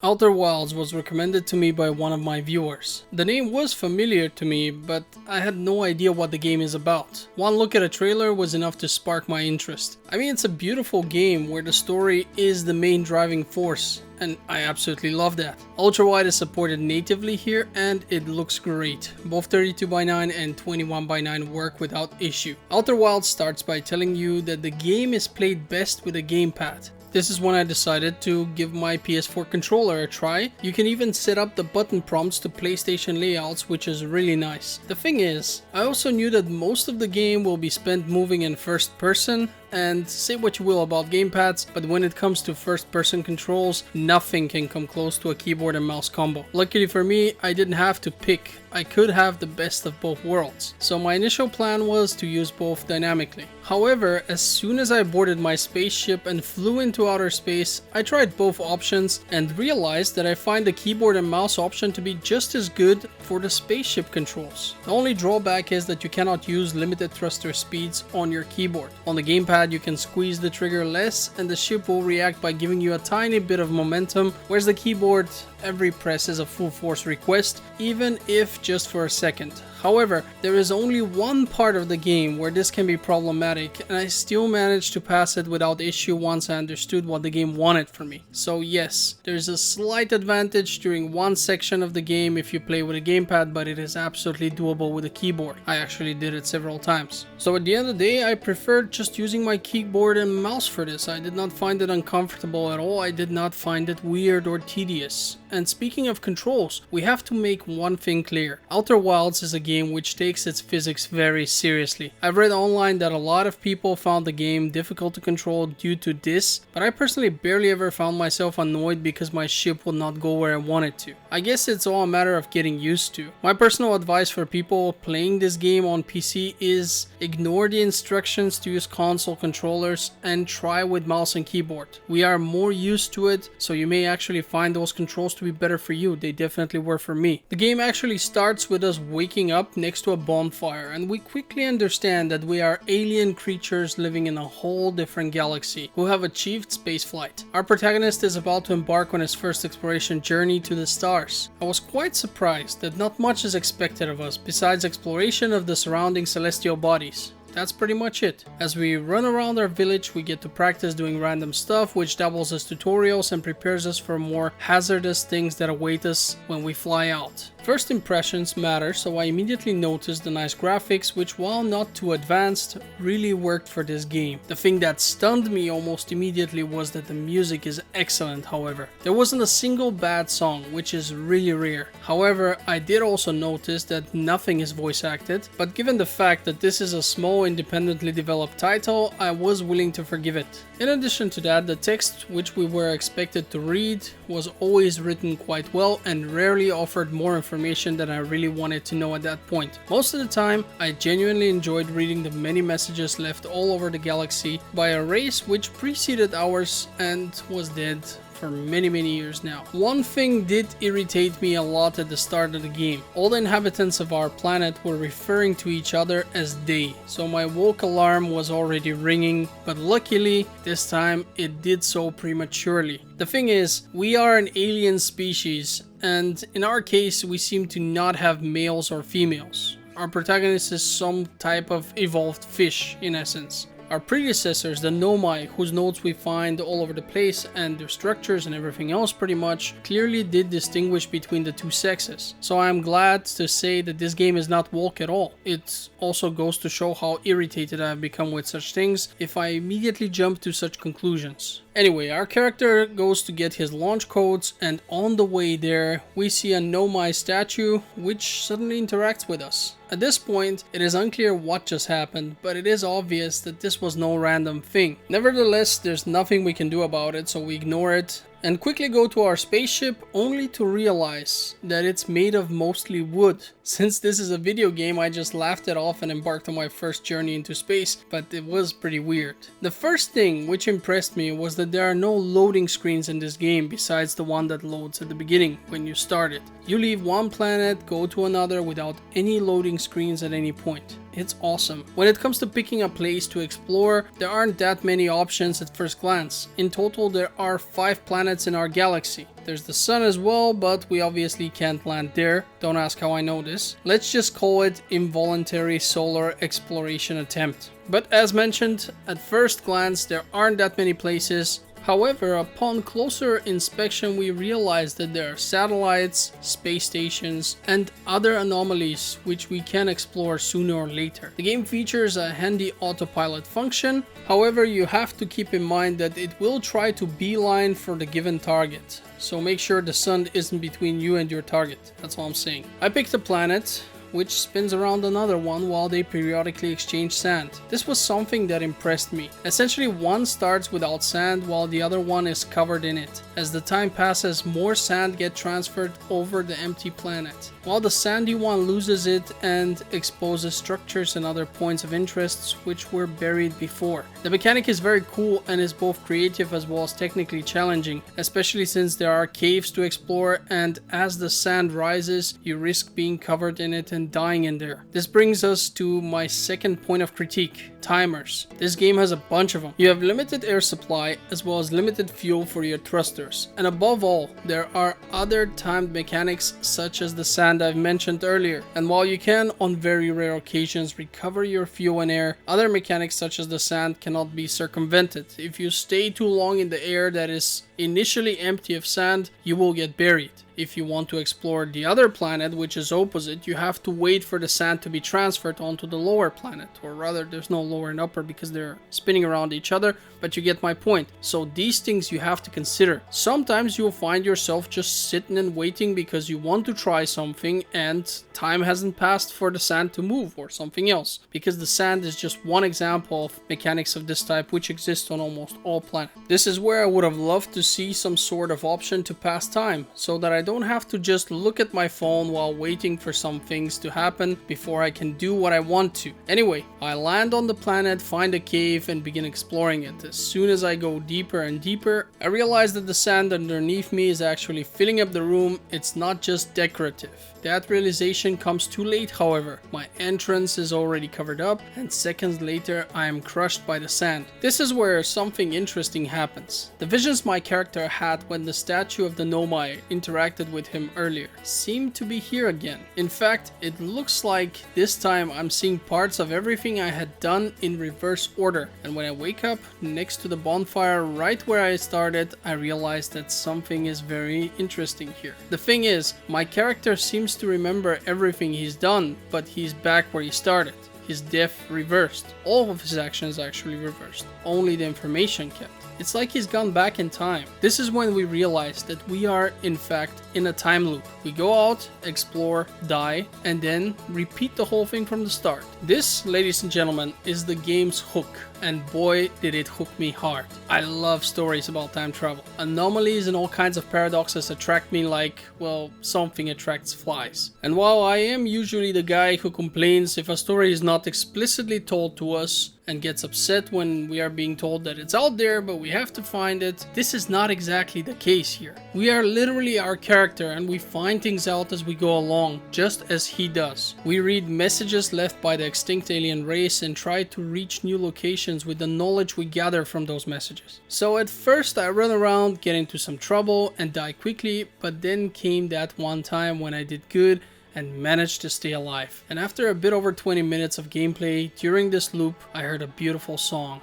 Outer Wilds was recommended to me by one of my viewers. The name was familiar to me, but I had no idea what the game is about. One look at a trailer was enough to spark my interest. I mean, it's a beautiful game where the story is the main driving force, and I absolutely love that. Ultrawide is supported natively here and it looks great. Both 32:9 and 21:9 work without issue. Outer Wilds starts by telling you that the game is played best with a gamepad. This is when I decided to give my PS4 controller a try. You can even set up the button prompts to PlayStation layouts, which is really nice. The thing is, I also knew that most of the game will be spent moving in first person, and say what you will about gamepads, but when it comes to first person controls, nothing can come close to a keyboard and mouse combo. Luckily for me, I didn't have to pick. I could have the best of both worlds. So my initial plan was to use both dynamically. However, as soon as I boarded my spaceship and flew into outer space, I tried both options and realized that I find the keyboard and mouse option to be just as good for the spaceship controls. The only drawback is that you cannot use limited thruster speeds on your keyboard. On the gamepad, you can squeeze the trigger less and the ship will react by giving you a tiny bit of momentum, whereas the keyboard, every press is a full force request, even if just for a second. However, there is only one part of the game where this can be problematic, and I still managed to pass it without issue once I understood what the game wanted from me. So yes, there's a slight advantage during one section of the game if you play with a gamepad, but it is absolutely doable with a keyboard. I actually did it several times. So at the end of the day, I preferred just using my keyboard and mouse for this. I did not find it uncomfortable at all. I did not find it weird or tedious. And speaking of controls, we have to make one thing clear. Outer Wilds is a game which takes its physics very seriously. I've read online that a lot of people found the game difficult to control due to this, but I personally barely ever found myself annoyed because my ship would not go where I wanted to. I guess it's all a matter of getting used to. My personal advice for people playing this game on PC is ignore the instructions to use console controllers and try with mouse and keyboard. We are more used to it, so you may actually find those controls to be better for you. They definitely were for me. The game actually starts with us waking up next to a bonfire, and we quickly understand that we are alien creatures living in a whole different galaxy who have achieved spaceflight. Our protagonist is about to embark on his first exploration journey to the stars. I was quite surprised that not much is expected of us besides exploration of the surrounding celestial bodies. That's pretty much it. As we run around our village, we get to practice doing random stuff, which doubles as tutorials and prepares us for more hazardous things that await us when we fly out. First impressions matter, so I immediately noticed the nice graphics, which, while not too advanced, really worked for this game. The thing that stunned me almost immediately was that the music is excellent, however. There wasn't a single bad song, which is really rare. However, I did also notice that nothing is voice acted, but given the fact that this is a small independently developed title, I was willing to forgive it. In addition to that, the text which we were expected to read was always written quite well and rarely offered more information than I really wanted to know at that point. Most of the time, I genuinely enjoyed reading the many messages left all over the galaxy by a race which preceded ours and was dead for many years now. One thing did irritate me a lot at the start of the game. All the inhabitants of our planet were referring to each other as they, so my woke alarm was already ringing, but luckily this time it did so prematurely. The thing is, we are an alien species, and in our case we seem to not have males or females. Our protagonist is some type of evolved fish in essence. Our predecessors, the Nomai, whose notes we find all over the place, and their structures and everything else pretty much, clearly did distinguish between the two sexes. So I am glad to say that this game is not woke at all. It also goes to show how irritated I have become with such things if I immediately jump to such conclusions. Anyway, our character goes to get his launch codes, and on the way there, we see a Nomai statue which suddenly interacts with us. At this point, it is unclear what just happened, but it is obvious that this was no random thing. Nevertheless, there's nothing we can do about it, so we ignore it and quickly go to our spaceship, only to realize that it's made of mostly wood. Since this is a video game, I just laughed it off and embarked on my first journey into space, but it was pretty weird. The first thing which impressed me was that there are no loading screens in this game besides the one that loads at the beginning when you start it. You leave one planet, go to another without any loading screens at any point. It's awesome. When it comes to picking a place to explore, there aren't that many options at first glance. In total, there are 5 planets in our galaxy. There's the sun as well, but we obviously can't land there. Don't ask how I know this. Let's just call it involuntary solar exploration attempt. But as mentioned, at first glance, there aren't that many places. However, upon closer inspection, we realize that there are satellites, space stations, and other anomalies which we can explore sooner or later. The game features a handy autopilot function. However, you have to keep in mind that it will try to beeline for the given target. So make sure the sun isn't between you and your target. That's all I'm saying. I picked a planet which spins around another one while they periodically exchange sand. This was something that impressed me. Essentially, one starts without sand while the other one is covered in it. As the time passes, more sand gets transferred over the empty planet, while the sandy one loses it and exposes structures and other points of interest which were buried before. The mechanic is very cool and is both creative as well as technically challenging, especially since there are caves to explore, and as the sand rises, you risk being covered in it and dying in there. This brings us to my second point of critique: timers. This game has a bunch of them. You have limited air supply as well as limited fuel for your thrusters, and above all, there are other timed mechanics such as the sand I've mentioned earlier. And while you can on very rare occasions recover your fuel and air, other mechanics such as the sand cannot be circumvented. If you stay too long in the air that is initially empty of sand, you will get buried. If you want to explore the other planet, which is opposite, you have to wait for the sand to be transferred onto the lower planet. Or rather, there's no lower and upper because they're spinning around each other, but you get my point. So these things you have to consider. Sometimes you'll find yourself just sitting and waiting because you want to try something and time hasn't passed for the sand to move or something else. Because the sand is just one example of mechanics of this type which exist on almost all planets. This is where I would have loved to see some sort of option to pass time, so that I don't have to just look at my phone while waiting for some things to happen before I can do what I want to. Anyway, I land on the planet, find a cave, and begin exploring it. As soon as I go deeper and deeper, I realize that the sand underneath me is actually filling up the room. It's not just decorative. That realization comes too late, however. My entrance is already covered up, and seconds later I am crushed by the sand. This is where something interesting happens. The visions my character had when the statue of the Nomai interacted with him earlier seem to be here again. In fact, it looks like this time I'm seeing parts of everything I had done in reverse order, and when I wake up next to the bonfire right where I started, I realize that something is very interesting here. The thing is, my character seems to remember everything he's done, but he's back where he started. His death reversed. All of his actions actually reversed. Only the information kept. It's like he's gone back in time. This is when we realize that we are, in fact, in a time loop. We go out, explore, die, and then repeat the whole thing from the start. This, ladies and gentlemen, is the game's hook. And boy, did it hook me hard. I love stories about time travel. Anomalies and all kinds of paradoxes attract me like, well, something attracts flies. And while I am usually the guy who complains if a story is not explicitly told to us, and gets upset when we are being told that it's out there but we have to find it, this is not exactly the case here. We are literally our character and we find things out as we go along, just as he does. We read messages left by the extinct alien race and try to reach new locations with the knowledge we gather from those messages. So at first I run around, get into some trouble and die quickly, but then came that one time when I did good and managed to stay alive. And after a bit over 20 minutes of gameplay, during this loop, I heard a beautiful song.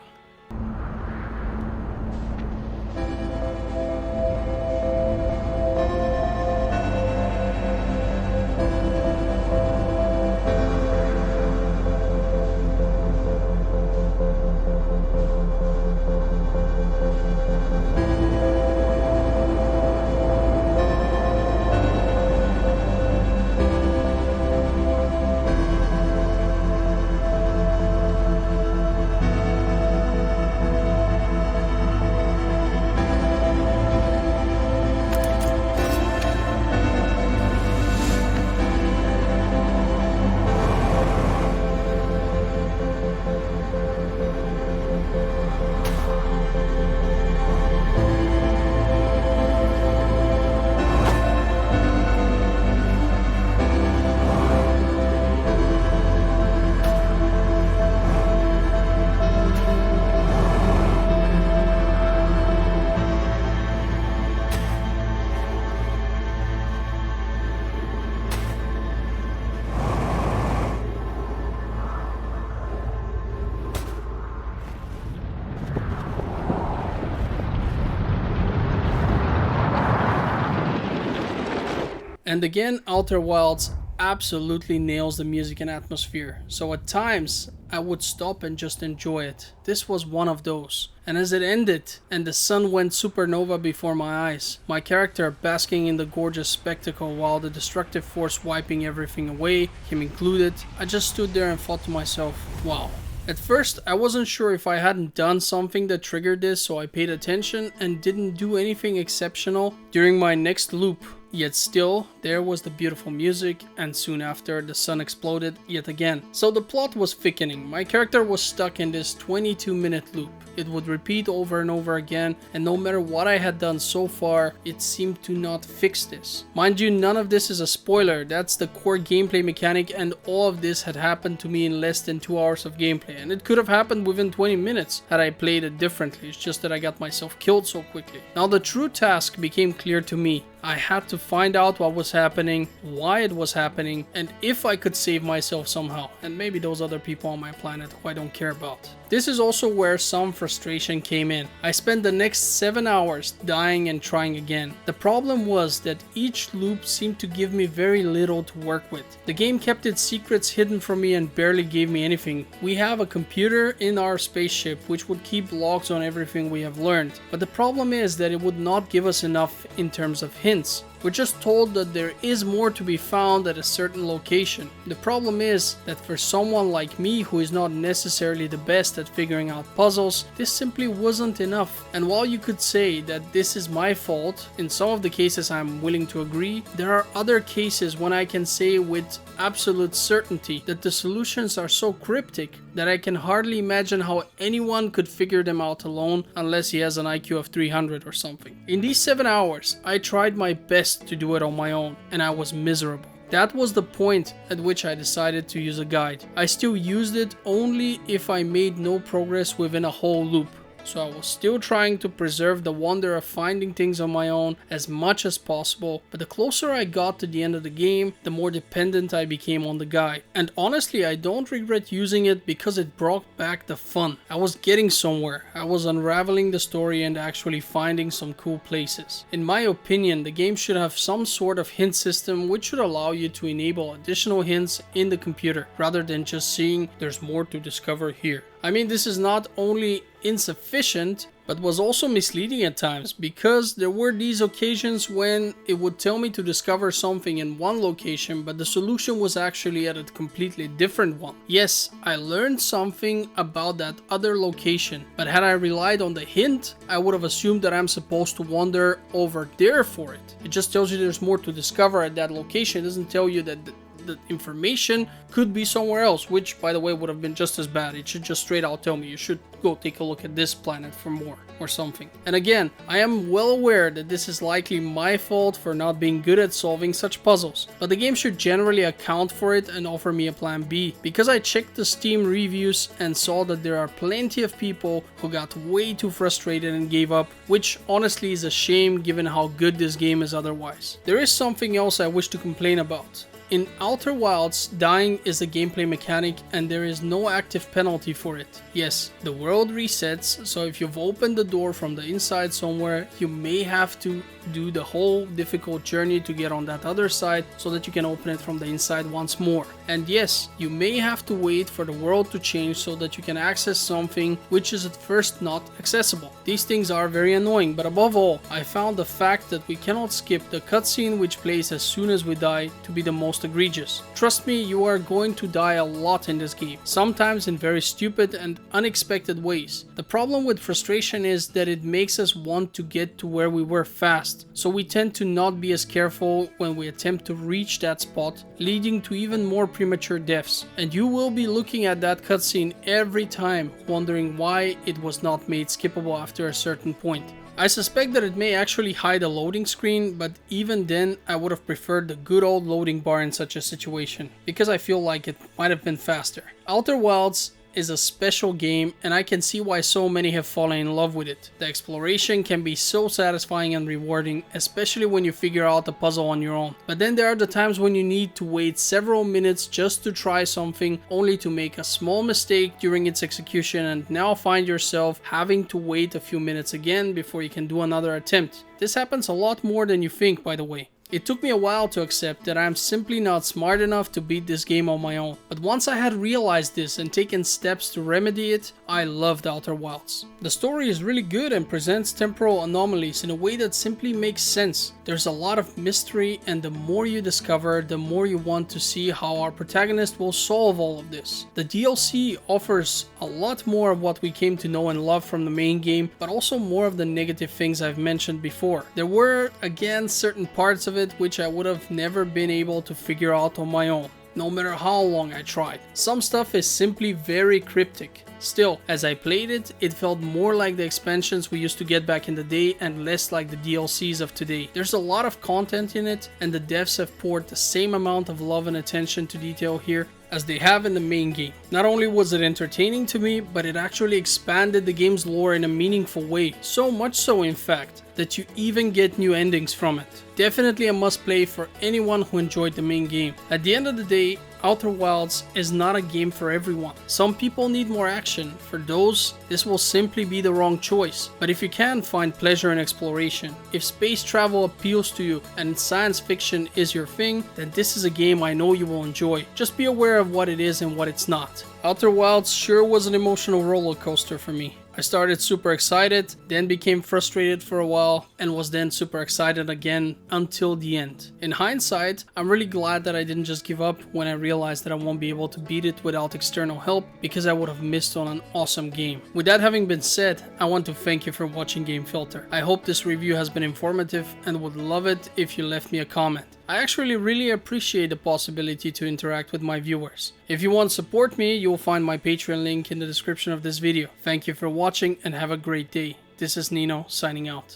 And again, Outer Wilds absolutely nails the music and atmosphere, so at times I would stop and just enjoy it. This was one of those. And as it ended and the sun went supernova before my eyes, my character basking in the gorgeous spectacle while the destructive force wiping everything away, him included, I just stood there and thought to myself, wow. At first, I wasn't sure if I hadn't done something that triggered this, so I paid attention and didn't do anything exceptional during my next loop. Yet still, there was the beautiful music, and soon after, the sun exploded yet again. So the plot was thickening. My character was stuck in this 22-minute loop. It would repeat over and over again, and no matter what I had done so far, it seemed to not fix this. Mind you, none of this is a spoiler. That's the core gameplay mechanic, and all of this had happened to me in less than 2 hours of gameplay. And it could have happened within 20 minutes had I played it differently. It's just that I got myself killed so quickly. Now the true task became clear to me. I had to find out what was happening, why it was happening, and if I could save myself somehow, and maybe those other people on my planet who I don't care about. This is also where some frustration came in. I spent the next 7 hours dying and trying again. The problem was that each loop seemed to give me very little to work with. The game kept its secrets hidden from me and barely gave me anything. We have a computer in our spaceship which would keep logs on everything we have learned, but the problem is that it would not give us enough in terms of hints. We're just told that there is more to be found at a certain location. The problem is that for someone like me who is not necessarily the best at figuring out puzzles, this simply wasn't enough. And while you could say that this is my fault, in some of the cases I'm willing to agree, there are other cases when I can say with absolute certainty that the solutions are so cryptic that I can hardly imagine how anyone could figure them out alone unless he has an IQ of 300 or something. In these 7 hours, I tried my best to do it on my own, and I was miserable. That was the point at which I decided to use a guide. I still used it only if I made no progress within a whole loop. So I was still trying to preserve the wonder of finding things on my own as much as possible, but the closer I got to the end of the game, the more dependent I became on the guide. And honestly, I don't regret using it because it brought back the fun. I was getting somewhere. I was unraveling the story and actually finding some cool places. In my opinion, the game should have some sort of hint system which should allow you to enable additional hints in the computer rather than just seeing there's more to discover here. I mean, this is not only insufficient, but was also misleading at times, because there were these occasions when it would tell me to discover something in one location, but the solution was actually at a completely different one. Yes, I learned something about that other location, but had I relied on the hint, I would have assumed that I'm supposed to wander over there for it. It just tells you there's more to discover at that location. It doesn't tell you that the information could be somewhere else, which by the way would have been just as bad. It should just straight out tell me you should go take a look at this planet for more or something. And again, I am well aware that this is likely my fault for not being good at solving such puzzles, but the game should generally account for it and offer me a plan B, because I checked the Steam reviews and saw that there are plenty of people who got way too frustrated and gave up, which honestly is a shame given how good this game is otherwise. There is something else I wish to complain about. In Outer Wilds, dying is a gameplay mechanic and there is no active penalty for it. Yes, the world resets, so if you've opened the door from the inside somewhere, you may have to do the whole difficult journey to get on that other side so that you can open it from the inside once more. And yes, you may have to wait for the world to change so that you can access something which is at first not accessible. These things are very annoying, but above all, I found the fact that we cannot skip the cutscene which plays as soon as we die to be the most egregious. Trust me, you are going to die a lot in this game, sometimes in very stupid and unexpected ways. The problem with frustration is that it makes us want to get to where we were fast, so we tend to not be as careful when we attempt to reach that spot, leading to even more premature deaths. And you will be looking at that cutscene every time, wondering why it was not made skippable after a certain point. I suspect that it may actually hide a loading screen, but even then I would have preferred the good old loading bar in such a situation, because I feel like it might have been faster. Outer Wilds is a special game, and I can see why so many have fallen in love with it. The exploration can be so satisfying and rewarding, especially when you figure out the puzzle on your own. But then there are the times when you need to wait several minutes just to try something, only to make a small mistake during its execution and now find yourself having to wait a few minutes again before you can do another attempt. This happens a lot more than you think, by the way. It took me a while to accept that I'm simply not smart enough to beat this game on my own, but once I had realized this and taken steps to remedy it, I loved Outer Wilds. The story is really good and presents temporal anomalies in a way that simply makes sense. There's a lot of mystery, and the more you discover, the more you want to see how our protagonist will solve all of this. The DLC offers a lot more of what we came to know and love from the main game, but also more of the negative things I've mentioned before. There were, again, certain parts of it which I would have never been able to figure out on my own, no matter how long I tried. Some stuff is simply very cryptic. Still, as I played it, it felt more like the expansions we used to get back in the day and less like the DLCs of today. There's a lot of content in it, and the devs have poured the same amount of love and attention to detail here as they have in the main game. Not only was it entertaining to me, but it actually expanded the game's lore in a meaningful way. So much so, in fact, that you even get new endings from it. Definitely a must play for anyone who enjoyed the main game. At the end of the day, Outer Wilds is not a game for everyone. Some people need more action. For those, this will simply be the wrong choice. But if you can find pleasure in exploration, if space travel appeals to you and science fiction is your thing, then this is a game I know you will enjoy. Just be aware of what it is and what it's not. Outer Wilds sure was an emotional roller coaster for me. I started super excited, then became frustrated for a while, and was then super excited again until the end. In hindsight, I'm really glad that I didn't just give up when I realized that I won't be able to beat it without external help, because I would have missed on an awesome game. With that having been said, I want to thank you for watching Game Filter. I hope this review has been informative and would love it if you left me a comment. I actually really appreciate the possibility to interact with my viewers. If you want to support me, you will find my Patreon link in the description of this video. Thank you for watching and have a great day. This is Nino signing out.